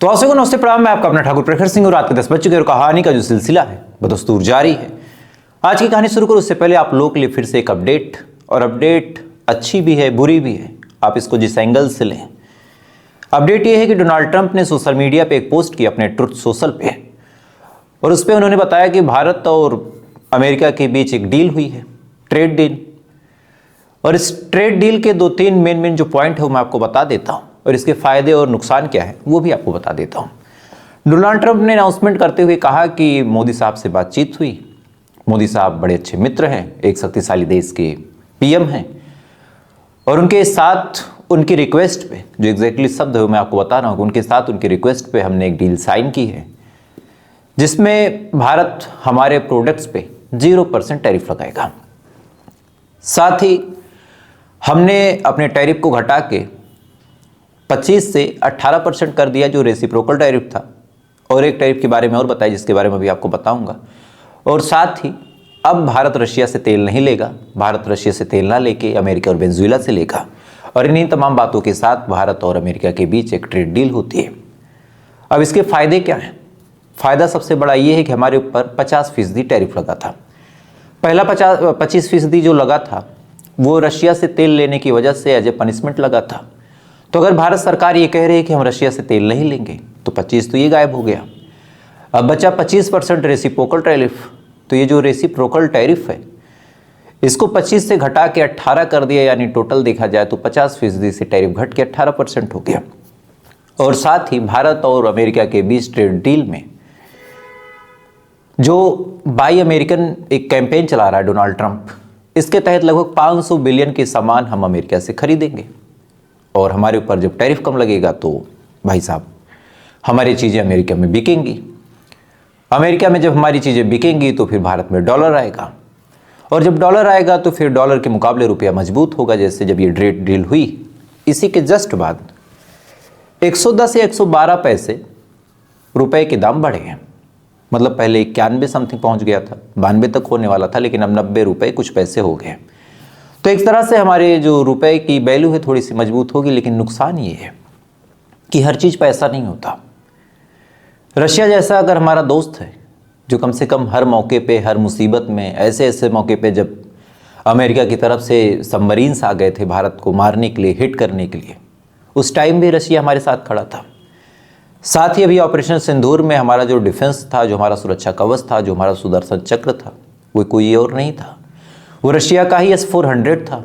तो आप सबको नमस्ते प्रणाम। मैं आपका अपना ठाकुर प्रखर सिंह और रात के 10 बज चुके और कहानी का जो सिलसिला है बदस्तूर जारी है। आज की कहानी शुरू करो उससे पहले आप लोगों के लिए फिर से एक अपडेट, और अपडेट अच्छी भी है बुरी भी है, आप इसको जिस एंगल से लें। अपडेट ये है कि डोनाल्ड ट्रंप ने सोशल मीडिया पे एक पोस्ट की अपने ट्रुथ सोशल पे, और उस पर उन्होंने बताया कि भारत और अमेरिका के बीच एक डील हुई है, ट्रेड डील। और इस ट्रेड डील के 2-3 मेन जो पॉइंट है वो मैं आपको बता देता हूँ, और इसके फायदे और नुकसान क्या है वो भी आपको बता देता हूँ। डोनाल्ड ट्रंप ने अनाउंसमेंट करते हुए कहा कि मोदी साहब से बातचीत हुई। मोदी साहब बड़े अच्छे मित्र हैं, एक शक्तिशाली देश के पीएम हैं, और उनके साथ उनकी रिक्वेस्ट पे, जो एग्जैक्टली शब्द है मैं आपको बता रहा हूँ, उनके साथ उनकी रिक्वेस्ट पे हमने एक डील साइन की है जिसमें भारत हमारे प्रोडक्ट्स पे 0% टैरिफ लगाएगा। साथ ही हमने अपने टैरिफ को घटा के 25 से 18% कर दिया, जो रेसिप्रोकल टैरिफ था, और एक टैरिफ के बारे में और बताया जिसके बारे में भी आपको बताऊंगा। और साथ ही अब भारत रशिया से तेल नहीं लेगा, भारत रशिया से तेल ना लेके अमेरिका और वेनेजुएला से लेगा। और इन्हीं तमाम बातों के साथ भारत और अमेरिका के बीच एक ट्रेड डील होती है। अब इसके फायदे क्या हैं? फ़ायदा सबसे बड़ा ये है कि हमारे ऊपर 50% टैरिफ लगा था। पहला 25% जो लगा था वो रशिया से तेल लेने की वजह से एज ए पनिशमेंट लगा था। तो अगर भारत सरकार ये कह रही है कि हम रशिया से तेल नहीं लेंगे तो 25 तो ये गायब हो गया। अब बचा 25% रेसिप्रोकल टैरिफ। तो ये जो रेसिप्रोकल टैरिफ है इसको 25 से घटा के 18 कर दिया, यानी टोटल देखा जाए तो 50% से टैरिफ घट के 18% हो गया। और साथ ही भारत और अमेरिका के बीच ट्रेड डील में जो बाई अमेरिकन एक कैंपेन चला रहा है डोनाल्ड ट्रंप, इसके तहत लगभग 500 बिलियन के सामान हम अमेरिका से खरीदेंगे, और हमारे ऊपर जब टैरिफ कम लगेगा तो भाई साहब हमारी चीज़ें अमेरिका में बिकेंगी। अमेरिका में जब हमारी चीज़ें बिकेंगी तो फिर भारत में डॉलर आएगा, और जब डॉलर आएगा तो फिर डॉलर के मुकाबले रुपया मजबूत होगा। जैसे जब ये ट्रेड डील हुई इसी के जस्ट बाद 110 या 112 पैसे रुपए के दाम बढ़े हैं। मतलब पहले 91 समथिंग पहुंच गया था, 92 तक होने वाला था, लेकिन अब 90 रुपए कुछ पैसे हो गए। तो एक तरह से हमारे जो रुपए की वैल्यू है थोड़ी सी मजबूत होगी। लेकिन नुकसान ये है कि हर चीज़ पैसा नहीं होता। रशिया जैसा अगर हमारा दोस्त है जो कम से कम हर मौके पे, हर मुसीबत में, ऐसे ऐसे मौके पे जब अमेरिका की तरफ से सबमरीन्स आ गए थे भारत को मारने के लिए, हिट करने के लिए, उस टाइम भी रशिया हमारे साथ खड़ा था। साथ ही अभी ऑपरेशन सिंदूर में हमारा जो डिफेंस था, जो हमारा सुरक्षा कवच था, जो हमारा सुदर्शन चक्र था, वो कोई और नहीं था, वो रशिया का ही S-400 था।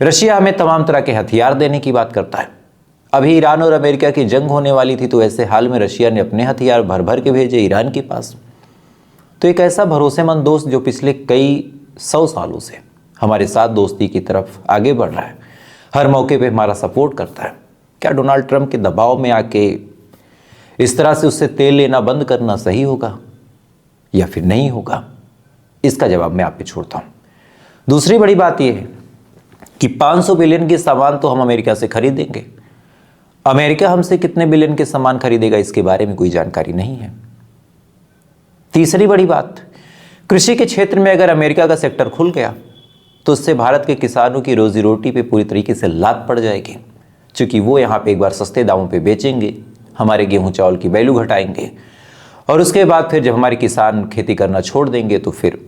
रशिया हमें तमाम तरह के हथियार देने की बात करता है। अभी ईरान और अमेरिका की जंग होने वाली थी, तो ऐसे हाल में रशिया ने अपने हथियार भर भर के भेजे ईरान के पास। तो एक ऐसा भरोसेमंद दोस्त जो पिछले कई 100 सालों से हमारे साथ दोस्ती की तरफ आगे बढ़ रहा है, हर मौके पे हमारा सपोर्ट करता है, क्या डोनाल्ड ट्रंप के दबाव में आके इस तरह से उससे तेल लेना बंद करना सही होगा या फिर नहीं होगा? इसका जवाब मैं आप पे छोड़ता हूँ। दूसरी बड़ी बात यह है कि 500 बिलियन के सामान तो हम अमेरिका से खरीदेंगे, अमेरिका हमसे कितने बिलियन के सामान खरीदेगा इसके बारे में कोई जानकारी नहीं है। तीसरी बड़ी बात, कृषि के क्षेत्र में अगर अमेरिका का सेक्टर खुल गया तो उससे भारत के किसानों की रोजी रोटी पे पूरी तरीके से लात पड़ जाएगी, क्योंकि वो यहाँ पे एक बार सस्ते दामों पे बेचेंगे, हमारे गेहूं चावल की वैल्यू घटाएंगे, और उसके बाद फिर जब हमारे किसान खेती करना छोड़ देंगे तो फिर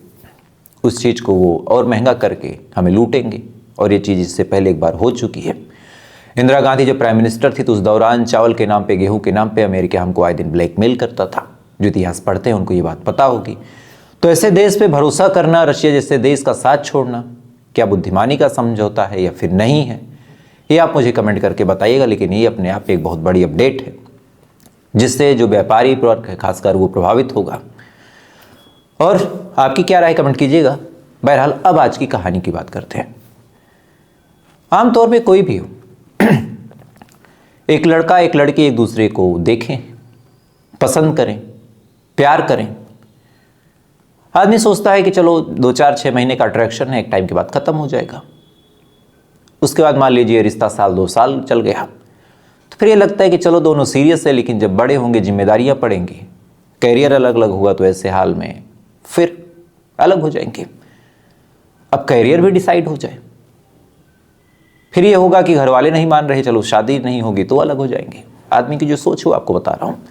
उस चीज़ को वो और महंगा करके हमें लूटेंगे। और ये चीज़ इससे पहले एक बार हो चुकी है। इंदिरा गांधी जब प्राइम मिनिस्टर थी तो उस दौरान चावल के नाम पे, गेहूं के नाम पे अमेरिका हमको आए दिन ब्लैकमेल करता था। जो इतिहास पढ़ते हैं उनको ये बात पता होगी। तो ऐसे देश पे भरोसा करना, रशिया जैसे देश का साथ छोड़ना, क्या बुद्धिमानी का समझौता है या फिर नहीं है, ये आप मुझे कमेंट करके बताइएगा। लेकिन ये अपने आप एक बहुत बड़ी अपडेट है जिससे जो व्यापारी वर्ग है खासकर वो प्रभावित होगा। और आपकी क्या राय कमेंट कीजिएगा। बहरहाल अब आज की कहानी की बात करते हैं। आमतौर पे कोई भी हो, एक लड़का एक लड़की एक दूसरे को देखें, पसंद करें, प्यार करें, आदमी सोचता है कि चलो 2-4-6 महीने का अट्रैक्शन है, एक टाइम के बाद ख़त्म हो जाएगा। उसके बाद मान लीजिए रिश्ता 1-2 साल चल गया तो फिर ये लगता है कि चलो दोनों सीरियस है, लेकिन जब बड़े होंगे, जिम्मेदारियां पड़ेंगी, कैरियर अलग अलग होगा, तो ऐसे हाल में फिर अलग हो जाएंगे। अब कैरियर भी डिसाइड हो जाए, फिर ये होगा कि घर वाले नहीं मान रहे, चलो शादी नहीं होगी तो अलग हो जाएंगे। आदमी की जो सोच हो आपको बता रहा हूँ।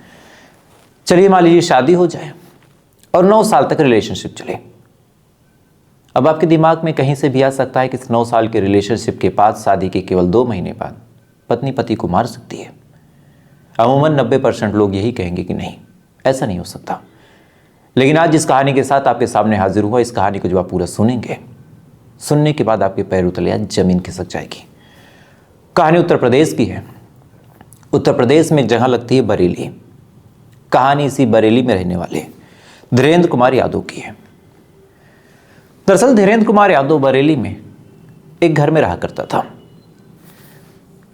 चलिए मान लीजिए शादी हो जाए और 9 साल तक रिलेशनशिप चले। अब आपके दिमाग में कहीं से भी आ सकता है कि इस 9 साल के रिलेशनशिप के बाद, शादी के केवल 2 महीने बाद पत्नी पति को मार सकती है। अमूमन 90% लोग यही कहेंगे कि नहीं, ऐसा नहीं हो सकता। लेकिन आज जिस कहानी के साथ आपके सामने हाजिर हुआ, इस कहानी को जब आप पूरा सुनेंगे, सुनने के बाद आपके पैरों तले जमीन खिसक जाएगी। कहानी उत्तर प्रदेश की है। उत्तर प्रदेश में एक जगह लगती है बरेली। कहानी इसी बरेली में रहने वाले धीरेन्द्र कुमार यादव की है। दरअसल धीरेन्द्र कुमार यादव बरेली में एक घर में रहा करता था।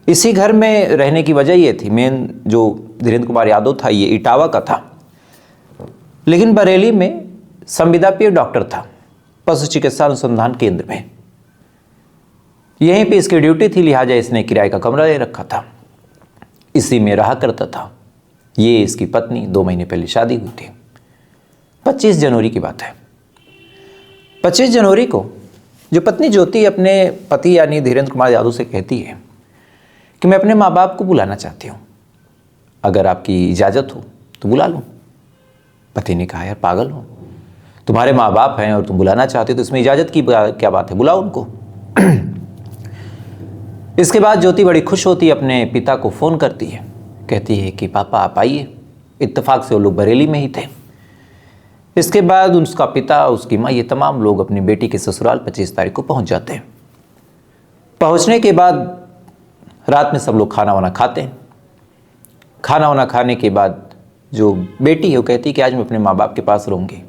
इसी घर में रहने की वजह ये थी, मेन जो धीरेन्द्र कुमार यादव था ये इटावा का था, लेकिन बरेली में संविदा पे डॉक्टर था, पशु चिकित्सा अनुसंधान केंद्र में। यहीं पे इसकी ड्यूटी थी, लिहाजा इसने किराए का कमरा ले रखा था, इसी में रहा करता था। ये इसकी पत्नी 2 महीने पहले शादी हुई थी। 25 जनवरी की बात है। 25 जनवरी को जो पत्नी ज्योति अपने पति यानी धीरेन्द्र कुमार यादव से कहती है कि मैं अपने माँ बाप को बुलाना चाहती हूँ, अगर आपकी इजाज़त हो तो बुला लूँ। पति ने कहा यार पागल हो, तुम्हारे माँ बाप हैं और तुम बुलाना चाहते हो तो इसमें इजाज़त की क्या बात है, बुलाओ उनको। इसके बाद ज्योति बड़ी खुश होती है, अपने पिता को फ़ोन करती है, कहती है कि पापा आप आइए। इत्तेफाक से वो लोग बरेली में ही थे। इसके बाद उसका पिता, उसकी माँ, ये तमाम लोग अपनी बेटी के ससुराल 25 तारीख को पहुंच जाते हैं। पहुंचने के बाद रात में सब लोग खाना वाना खाते हैं। खाना वाना खाने के बाद जो बेटी है वो कहती है कि आज मैं अपने माँ बाप के पास रहूँगी।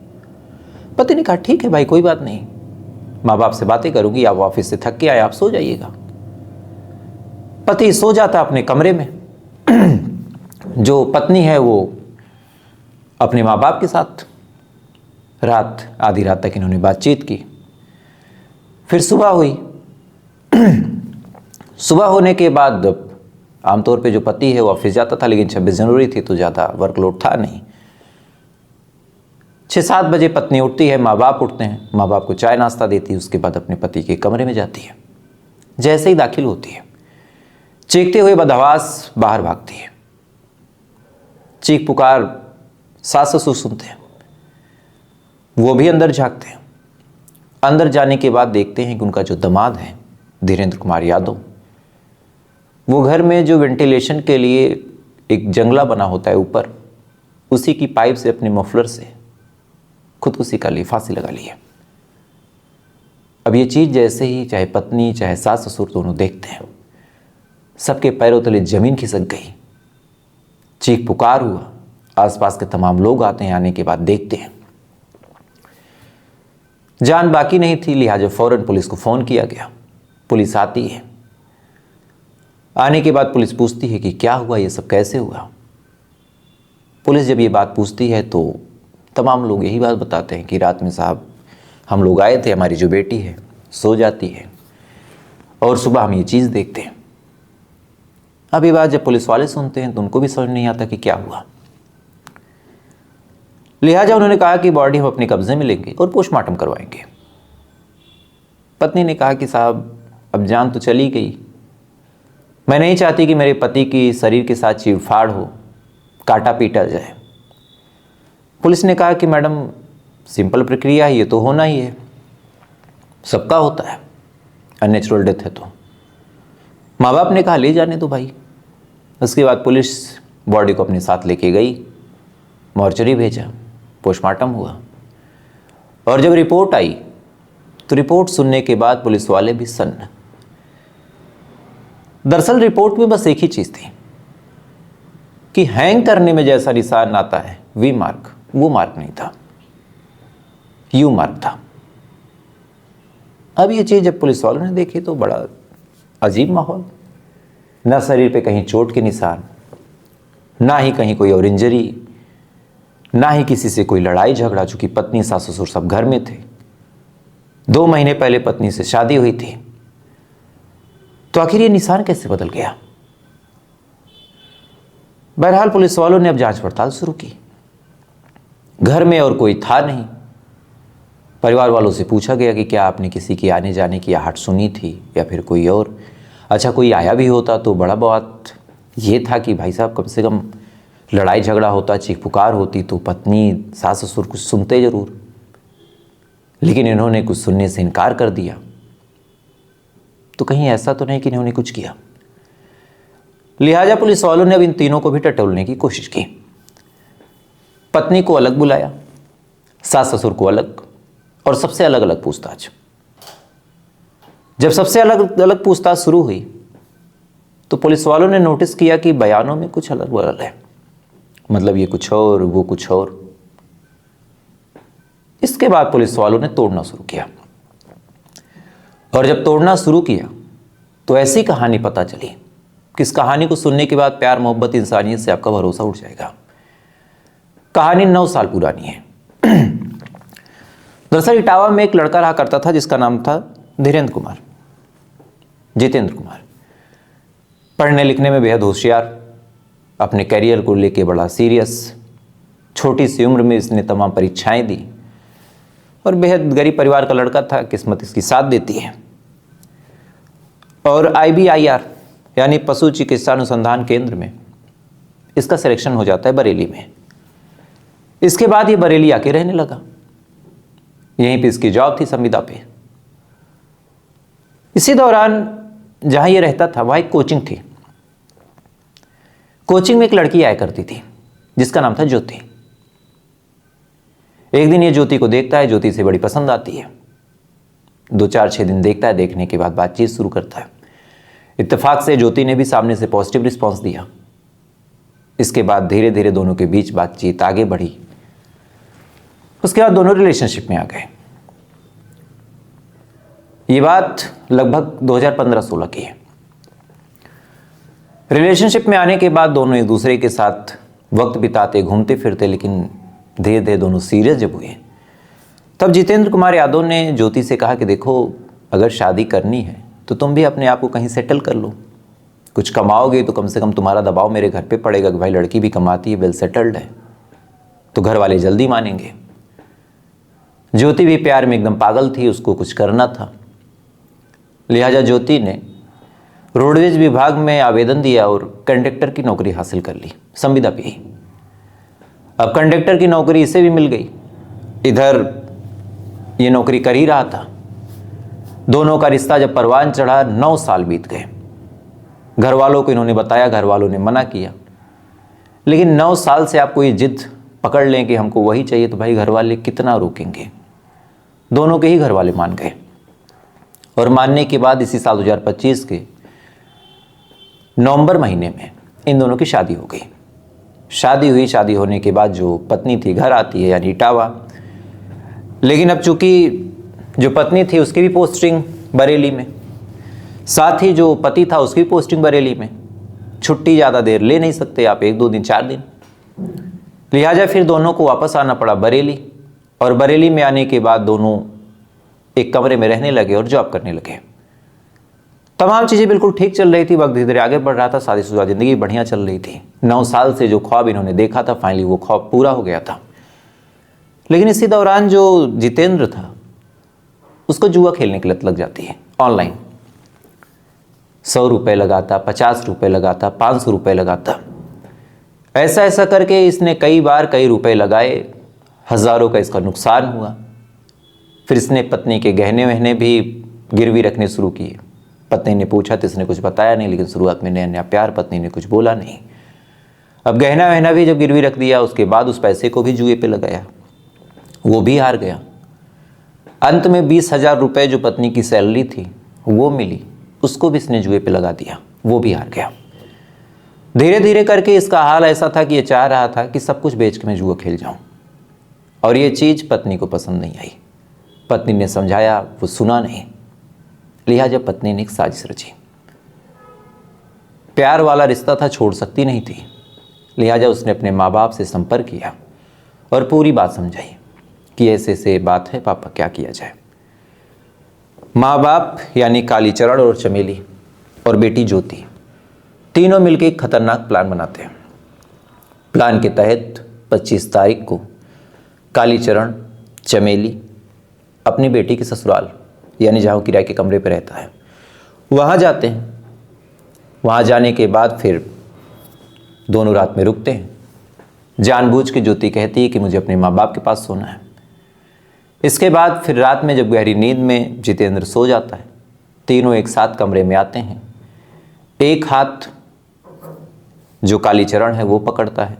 पति ने कहा ठीक है भाई, कोई बात नहीं, माँ बाप से बातें करूँगी, आप ऑफिस से थक के आए, आप सो जाइएगा। पति सो जाता अपने कमरे में। जो पत्नी है वो अपने माँ बाप के साथ रात, आधी रात तक इन्होंने बातचीत की। फिर सुबह हुई। सुबह होने के बाद आमतौर पे जो पति है वो ऑफिस जाता था, लेकिन 26 जनवरी थी तो ज़्यादा वर्कलोड था नहीं। 6-7 बजे पत्नी उठती है, माँ बाप उठते हैं, माँ बाप को चाय नाश्ता देती है, उसके बाद अपने पति के कमरे में जाती है। जैसे ही दाखिल होती है, चीखते हुए बदहवास बाहर भागती है। चीख पुकार सास ससुर सुनते हैं, वो भी अंदर झांकते हैं। अंदर जाने के बाद देखते हैं कि उनका जो दामाद है धीरेन्द्र कुमार यादव, वो घर में जो वेंटिलेशन के लिए एक जंगला बना होता है ऊपर, उसी की पाइप से अपने मफलर से खुदकुशी कर ली, फांसी लगा ली है। अब ये चीज़ जैसे ही चाहे पत्नी चाहे सास ससुर दोनों देखते हैं, सबके पैरों तले जमीन खिसक गई। चीख पुकार हुआ। आसपास के तमाम लोग आते हैं, आने के बाद देखते हैं जान बाकी नहीं थी, लिहाजा फौरन पुलिस को फ़ोन किया गया। पुलिस आती है। आने के बाद पुलिस पूछती है कि क्या हुआ, ये सब कैसे हुआ। पुलिस जब ये बात पूछती है तो तमाम लोग यही बात बताते हैं कि रात में साहब हम लोग आए थे, हमारी जो बेटी है सो जाती है और सुबह हम ये चीज़ देखते हैं। अब ये बात जब पुलिस वाले सुनते हैं तो उनको भी समझ नहीं आता कि क्या हुआ। लिहाजा उन्होंने कहा कि बॉडी हम अपने कब्जे में लेंगे और पोस्टमार्टम करवाएंगे। पत्नी ने कहा कि साहब अब जान तो चली गई, मैं नहीं चाहती कि मेरे पति की शरीर के साथ चीरफाड़ हो, काटा पीटा जाए। पुलिस ने कहा कि मैडम सिंपल प्रक्रिया है, ये तो होना ही है, सबका होता है, अननेचुरल डेथ है। तो माँ बाप ने कहा ले जाने दो भाई। उसके बाद पुलिस बॉडी को अपने साथ लेके गई, मॉर्चरी भेजा, पोस्टमार्टम हुआ। और जब रिपोर्ट आई तो रिपोर्ट सुनने के बाद पुलिस वाले भी सन्न। दरअसल रिपोर्ट में बस एक ही चीज़ थी कि हैंग करने में जैसा निशान आता है वी मार्क, वो मार्क नहीं था, यू मार्क था। अब ये चीज़ जब पुलिस वालों ने देखी तो बड़ा अजीब माहौल, ना शरीर पे कहीं चोट के निशान, ना ही कहीं कोई और इंजरी, ना ही किसी से कोई लड़ाई झगड़ा, चूंकि पत्नी सास ससुर सब घर में थे। 2 महीने पहले पत्नी से शादी हुई थी, तो आखिर ये निशान कैसे बदल गया। बहरहाल पुलिस वालों ने अब जांच पड़ताल शुरू की। घर में और कोई था नहीं। परिवार वालों से पूछा गया कि क्या आपने किसी की आने जाने की आहट सुनी थी या फिर कोई और। अच्छा कोई आया भी होता तो बड़ा बात ये था कि भाई साहब कम से कम लड़ाई झगड़ा होता, चीख पुकार होती तो पत्नी सास ससुर कुछ सुनते ज़रूर, लेकिन इन्होंने कुछ सुनने से इनकार कर दिया। तो कहीं ऐसा तो नहीं कि इन्होंने कुछ किया। लिहाजा पुलिस वालों ने अब इन तीनों को भी टटोलने की कोशिश की। पत्नी को अलग बुलाया, सास ससुर को अलग, और सबसे अलग अलग पूछताछ। जब सबसे अलग अलग पूछताछ शुरू हुई तो पुलिस वालों ने नोटिस किया कि बयानों में कुछ अलग अलग है, मतलब ये कुछ और वो कुछ और। इसके बाद पुलिस वालों ने तोड़ना शुरू किया, और जब तोड़ना शुरू किया तो ऐसी कहानी पता चली कि इस कहानी को सुनने के बाद प्यार मोहब्बत इंसानियत से आपका भरोसा उठ जाएगा। कहानी 9 साल पुरानी है। दरअसल इटावा में एक लड़का रहा करता था जिसका नाम था धीरेन्द्र कुमार, जितेंद्र कुमार। पढ़ने लिखने में बेहद होशियार, अपने करियर को लेके बड़ा सीरियस। छोटी सी उम्र में इसने तमाम परीक्षाएं दी और बेहद गरीब परिवार का लड़का था, किस्मत इसकी साथ देती है। और IBIR यानी पशु चिकित्सा अनुसंधान केंद्र में इसका सिलेक्शन हो जाता है बरेली में। इसके बाद ये बरेली आके रहने लगा, यहीं पे इसकी जॉब थी संविदा पे। इसी दौरान जहां ये रहता था वहां एक कोचिंग थी। कोचिंग में एक लड़की आया करती थी जिसका नाम था ज्योति। एक दिन ये ज्योति को देखता है, ज्योति से बड़ी पसंद आती है। 2-4-6 दिन देखता है, देखने के बाद बातचीत शुरू करता है। इत्तेफाक से ज्योति ने भी सामने से पॉजिटिव रिस्पॉन्स दिया। इसके बाद धीरे धीरे दोनों के बीच बातचीत आगे बढ़ी। उसके बाद दोनों रिलेशनशिप में आ गए। ये बात लगभग 2015-16 की है। रिलेशनशिप में आने के बाद दोनों एक दूसरे के साथ वक्त बिताते, घूमते फिरते, लेकिन धीरे धीरे दोनों सीरियस जब हुए तब जितेंद्र कुमार यादव ने ज्योति से कहा कि देखो, अगर शादी करनी है तो तुम भी अपने आप को कहीं सेटल कर लो। कुछ कमाओगे तो कम से कम तुम्हारा दबाव मेरे घर पे पड़ेगा कि भाई लड़की भी कमाती है, वेल सेटल्ड है, तो घर वाले जल्दी मानेंगे। ज्योति भी प्यार में एकदम पागल थी, उसको कुछ करना था। लिहाजा ज्योति ने रोडवेज विभाग में आवेदन दिया और कंडक्टर की नौकरी हासिल कर ली, संविदा पे ही। अब कंडक्टर की नौकरी इसे भी मिल गई, इधर ये नौकरी कर ही रहा था। दोनों का रिश्ता जब परवान चढ़ा, 9 साल बीत गए। घर वालों को इन्होंने बताया, घर वालों ने मना किया, लेकिन 9 साल से आपको ये जिद पकड़ लें कि हमको वही चाहिए, तो भाई घर वाले कितना रोकेंगे। दोनों के ही घर वाले मान गए, और मानने के बाद इसी साल 2025 के नवंबर महीने में इन दोनों की शादी हो गई। शादी हुई, शादी होने के बाद जो पत्नी थी घर आती है, यानी इटावा। लेकिन अब चूंकि जो पत्नी थी उसकी भी पोस्टिंग बरेली में, साथ ही जो पति था उसकी भी पोस्टिंग बरेली में। छुट्टी ज़्यादा देर ले नहीं सकते आप, 1-2 दिन 4 दिन। लिहाजा फिर दोनों को वापस आना पड़ा बरेली, और बरेली में आने के बाद दोनों एक कमरे में रहने लगे और जॉब करने लगे। तमाम चीज़ें बिल्कुल ठीक चल रही थी, वक्त धीरे धीरे आगे बढ़ रहा था, शादीशुदा ज़िंदगी बढ़िया चल रही थी। 9 साल से जो ख्वाब इन्होंने देखा था, फाइनली वो ख्वाब पूरा हो गया था। लेकिन इसी दौरान जो जितेंद्र था उसको जुआ खेलने की लत लग जाती है। ऑनलाइन 100 रुपये लगाता, 50 रुपये लगाता, 500 रुपये लगाता। ऐसा ऐसा करके इसने कई बार कई रुपए लगाए, हज़ारों का इसका नुकसान हुआ। फिर इसने पत्नी के गहने वहने भी गिरवी रखने शुरू किए। पत्नी ने पूछा तो इसने कुछ बताया नहीं, लेकिन शुरुआत में नया नया प्यार, पत्नी ने कुछ बोला नहीं। अब गहना वहना भी जब गिरवी रख दिया, उसके बाद उस पैसे को भी जुए पे लगाया, वो भी हार गया। अंत में 20,000 रुपये जो पत्नी की सैलरी थी वो मिली, उसको भी इसने जुए पे लगा दिया, वो भी हार गया। धीरे धीरे करके इसका हाल ऐसा था कि ये चाह रहा था कि सब कुछ बेच के मैं जुआ खेल जाऊं, और ये चीज़ पत्नी को पसंद नहीं आई। पत्नी ने समझाया, वो सुना नहीं। लिहाजा पत्नी ने एक साजिश रची। प्यार वाला रिश्ता था, छोड़ सकती नहीं थी। लिहाजा उसने अपने माँ बाप से संपर्क किया और पूरी बात समझाई कि ऐसे ऐसे बात है पापा, क्या किया जाए। माँ बाप यानी कालीचरण और चमेली और बेटी ज्योति तीनों मिलकर एक खतरनाक प्लान बनाते हैं। प्लान के तहत 25 तारीख को कालीचरण चमेली अपनी बेटी के ससुराल यानी जहाँ किराए के कमरे पर रहता है वहाँ जाते हैं। वहाँ जाने के बाद फिर दोनों रात में रुकते हैं। जानबूझ के ज्योति कहती है कि मुझे अपने माँ बाप के पास सोना है। इसके बाद फिर रात में जब गहरी नींद में जितेंद्र सो जाता है, तीनों एक साथ कमरे में आते हैं। एक हाथ जो कालीचरण है वो पकड़ता है,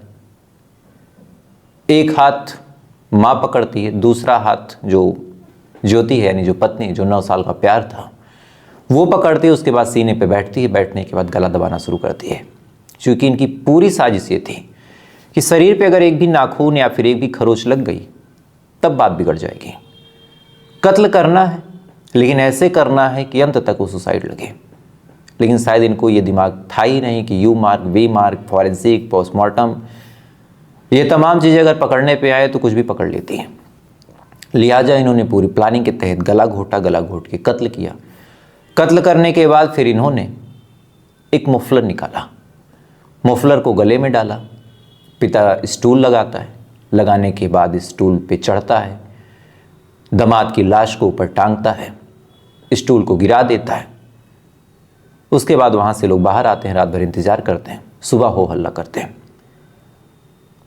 एक हाथ माँ पकड़ती है, दूसरा हाथ जो ज्योति है यानी जो पत्नी, जो 9 साल का प्यार था, वो पकड़ती है। उसके बाद सीने पे बैठती है, बैठने के बाद गला दबाना शुरू करती है। क्योंकि इनकी पूरी साजिश ये थी कि शरीर पे अगर एक भी नाखून या फिर एक भी खरोच लग गई तब बात बिगड़ जाएगी। कत्ल करना है, लेकिन ऐसे करना है कि अंत तक वो सुसाइड लगे। लेकिन शायद इनको ये दिमाग था ही नहीं कि U mark, V mark, forensic, postmortem, ये तमाम चीज़ें अगर पकड़ने पे आए तो कुछ भी पकड़ लेती हैं। लिहाजा इन्होंने पूरी प्लानिंग के तहत गला घोटा, गला घोट के कत्ल किया। कत्ल करने के बाद फिर इन्होंने एक मफलर निकाला, मफलर को गले में डाला। पिता स्टूल लगाता है, लगाने के बाद स्टूल पे चढ़ता है, दामाद की लाश को ऊपर टांगता है, स्टूल को गिरा देता है। उसके बाद वहाँ से लोग बाहर आते हैं, रात भर इंतजार करते हैं, सुबह हो हल्ला करते हैं।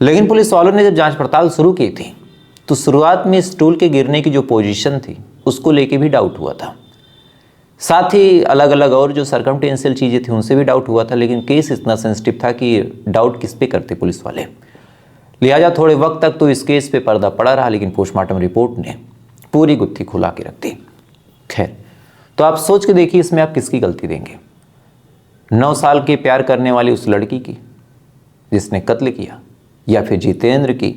लेकिन पुलिस वालों ने जब जांच पड़ताल शुरू की थी तो शुरुआत में स्टूल के गिरने की जो पोजीशन थी उसको लेके भी डाउट हुआ था। साथ ही अलग अलग और जो सर्कमटेंशियल चीज़ें थी उनसे भी डाउट हुआ था। लेकिन केस इतना सेंसिटिव था कि डाउट किस पे करते पुलिस वाले। लिहाजा थोड़े वक्त तक तो इस केस पे पर्दा पड़ा रहा, लेकिन पोस्टमार्टम रिपोर्ट ने पूरी गुत्थी खुला के रख दी। खैर, तो आप सोच के देखिए इसमें आप किसकी गलती देंगे? 9 साल के प्यार करने वाली उस लड़की की जिसने कत्ल किया, या फिर जितेंद्र की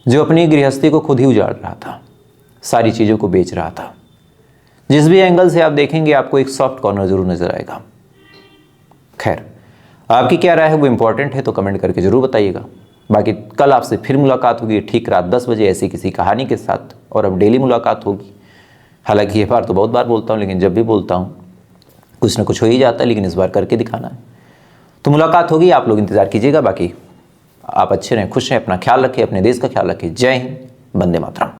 जो अपनी गृहस्थी को खुद ही उजाड़ रहा था, सारी चीज़ों को बेच रहा था? जिस भी एंगल से आप देखेंगे आपको एक सॉफ्ट कॉर्नर जरूर नजर आएगा। खैर, आपकी क्या राय है वो इंपॉर्टेंट है, तो कमेंट करके जरूर बताइएगा। बाकी कल आपसे फिर मुलाकात होगी ठीक रात 10 बजे ऐसी किसी कहानी के साथ, और अब डेली मुलाकात होगी। हालांकि ये बार तो बहुत बार बोलता हूँ, लेकिन जब भी बोलता हूँ कुछ ना कुछ हो ही जाता है, लेकिन इस बार करके दिखाना है। तो मुलाकात होगी, आप लोग इंतज़ार कीजिएगा। बाकी आप अच्छे रहें, खुश रहें, अपना ख्याल रखें, अपने देश का ख्याल रखें। जय हिंद, वंदे मातरम।